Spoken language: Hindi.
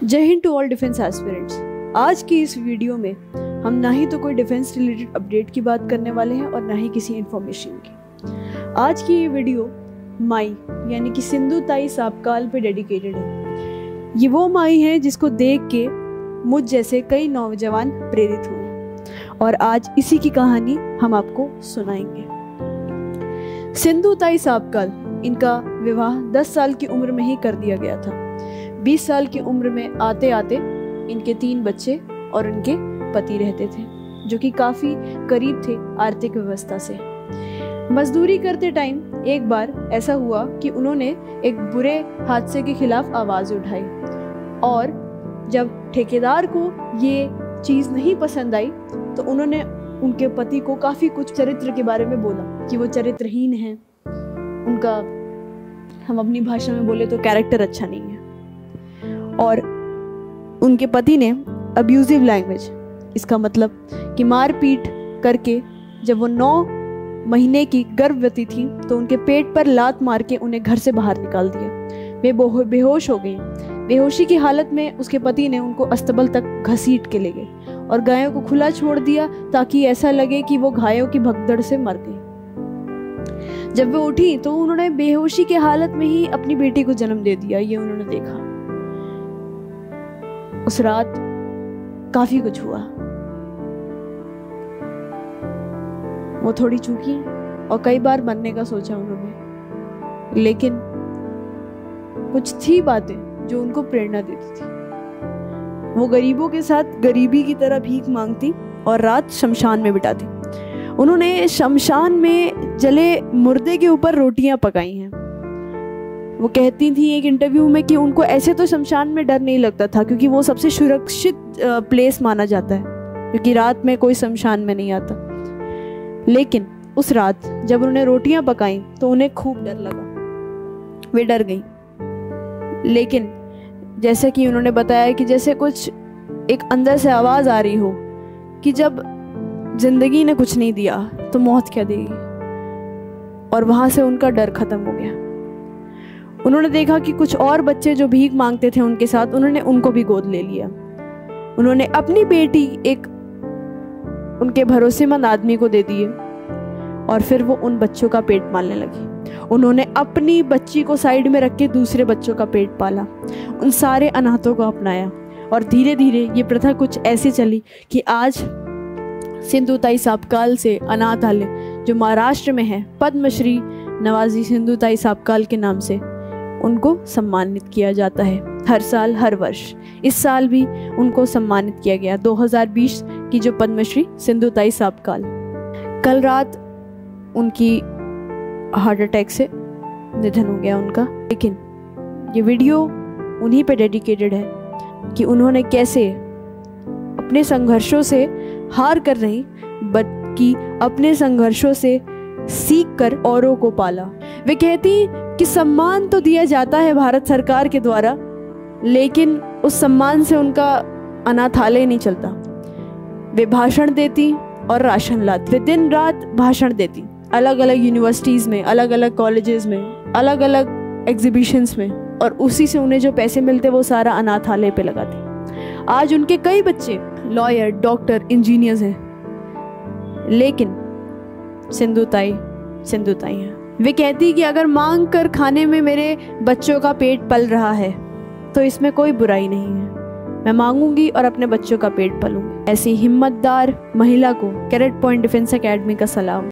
जय Hind to all defence aspirants. आज की इस वीडियो में हम ना ही तो कोई डिफेंस रिलेटेड अपडेट की बात करने वाले हैं और ना ही किसी इन्फॉर्मेशन की। आज की ये वीडियो माई यानी कि सिंधु ताई सापकाल पे डेडिकेटेड है। ये वो माई है जिसको देख के मुझ जैसे कई नौजवान प्रेरित हुए और आज इसी की कहानी हम आपको सुनाएंगे। सिंधु ताई सापकाल, इनका विवाह 10 साल की उम्र में ही कर दिया गया था। 20 साल की उम्र में आते आते इनके 3 बच्चे और उनके पति रहते थे, जो कि काफ़ी करीब थे आर्थिक व्यवस्था से। मजदूरी करते टाइम एक बार ऐसा हुआ कि उन्होंने एक बुरे हादसे के खिलाफ आवाज़ उठाई और जब ठेकेदार को ये चीज़ नहीं पसंद आई तो उन्होंने उनके पति को काफ़ी कुछ चरित्र के बारे में बोला कि वो चरित्रहीन है, उनका हम अपनी भाषा में बोले तो कैरेक्टर अच्छा नहीं है। और उनके पति ने अब्यूजिव लैंग्वेज, इसका मतलब कि मारपीट करके जब वो 9 महीने की गर्भवती थी तो उनके पेट पर लात मार के उन्हें घर से बाहर निकाल दिया। वे बेहोश हो गई। बेहोशी की हालत में उसके पति ने उनको अस्तबल तक घसीट के ले गए और गायों को खुला छोड़ दिया ताकि ऐसा लगे कि वो गायों की भगदड़ से मर गई। जब वो उठी तो उन्होंने बेहोशी की हालत में ही अपनी बेटी को जन्म दे दिया। ये उन्होंने देखा। उस रात काफी कुछ हुआ। वो थोड़ी चूकी और कई बार मरने का सोचा उन्होंने, लेकिन कुछ थी बातें जो उनको प्रेरणा देती थी। वो गरीबों के साथ गरीबी की तरह भीख मांगती और रात शमशान में बिताती। उन्होंने शमशान में जले मुर्दे के ऊपर रोटियां पकाई हैं। वो कहती थी एक इंटरव्यू में कि उनको ऐसे तो शमशान में डर नहीं लगता था क्योंकि वो सबसे सुरक्षित प्लेस माना जाता है, क्योंकि रात में कोई शमशान में नहीं आता। लेकिन उस रात जब उन्होंने रोटियां पकाई तो उन्हें खूब डर लगा। वे डर गई। लेकिन जैसे कि उन्होंने बताया कि जैसे कुछ एक अंदर से आवाज़ आ रही हो कि जब जिंदगी ने कुछ नहीं दिया तो मौत क्या देगी, और वहाँ से उनका डर खत्म हो गया। उन्होंने देखा कि कुछ और बच्चे जो भीख मांगते थे उनके साथ, उन्होंने उनको भी गोद ले लिया। उन्होंने अपनी बेटी एक उनके भरोसेमंद आदमी को दे दिए और फिर वो उन बच्चों का पेट पालने लगी। उन्होंने अपनी बच्ची को साइड में रख के दूसरे बच्चों का पेट पाला, उन सारे अनाथों को अपनाया और धीरे धीरे ये प्रथा कुछ ऐसी चली कि आज सिंधु ताई सापकाल से अनाथालय जो महाराष्ट्र में है, पद्मश्री नवाजी सिंधु ताई सापकाल के नाम से उनको सम्मानित किया जाता है हर साल, हर वर्ष। इस साल भी उनको सम्मानित किया गया 2020 की जो पद्मश्री सिंधु ताई सापकाल। कल रात उनकी हार्ट अटैक से निधन हो गया उनका। लेकिन ये वीडियो उन्हीं पे डेडिकेटेड है कि उन्होंने कैसे अपने संघर्षों से हार कर नहीं बल्कि अपने संघर्षों से सीख कर औरों को पाला। वे कहती कि सम्मान तो दिया जाता है भारत सरकार के द्वारा, लेकिन उस सम्मान से उनका अनाथालय नहीं चलता। वे भाषण देती और राशन लाती। वे दिन रात भाषण देती, अलग अलग यूनिवर्सिटीज़ में, अलग अलग कॉलेजेस में, अलग अलग एग्जीबिशंस में, और उसी से उन्हें जो पैसे मिलते वो सारा अनाथालय पे लगाती। आज उनके कई बच्चे लॉयर, डॉक्टर, इंजीनियर्स हैं, लेकिन सिंधु ताई हैं। वे कहती कि अगर मांग कर खाने में मेरे बच्चों का पेट पल रहा है तो इसमें कोई बुराई नहीं है। मैं मांगूंगी और अपने बच्चों का पेट पलूंगी। ऐसी हिम्मतदार महिला को कैडेट पॉइंट डिफेंस एकेडमी का सलाम।